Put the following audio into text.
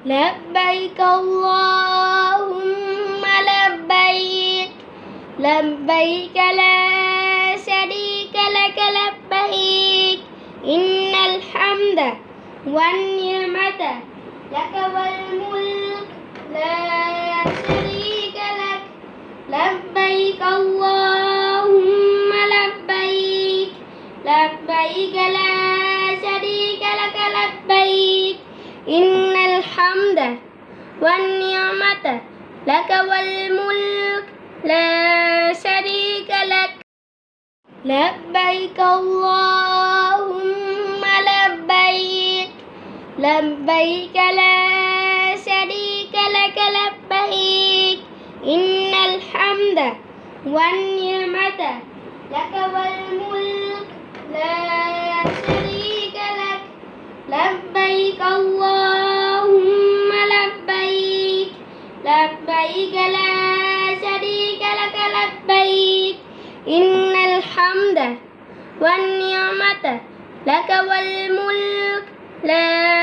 لبيك اللهم لبيك لبيك لا شريك لك لبيك إن الحمد والنعمة لك والملك لا شريك لك لبيك اللهم لبيك لبيك لا شريك لك لبيك إن الحمد والنعمة لك والملك لا شريك لك لبيك اللهم لبيك لبيك لا شريك لك لبيك إن الحمد والنعمة لك والملك لا شريك لك لبيك اللهم لبيك لبيك لا شريك لك لبيك إن الحمد والنعمة لك والملك لا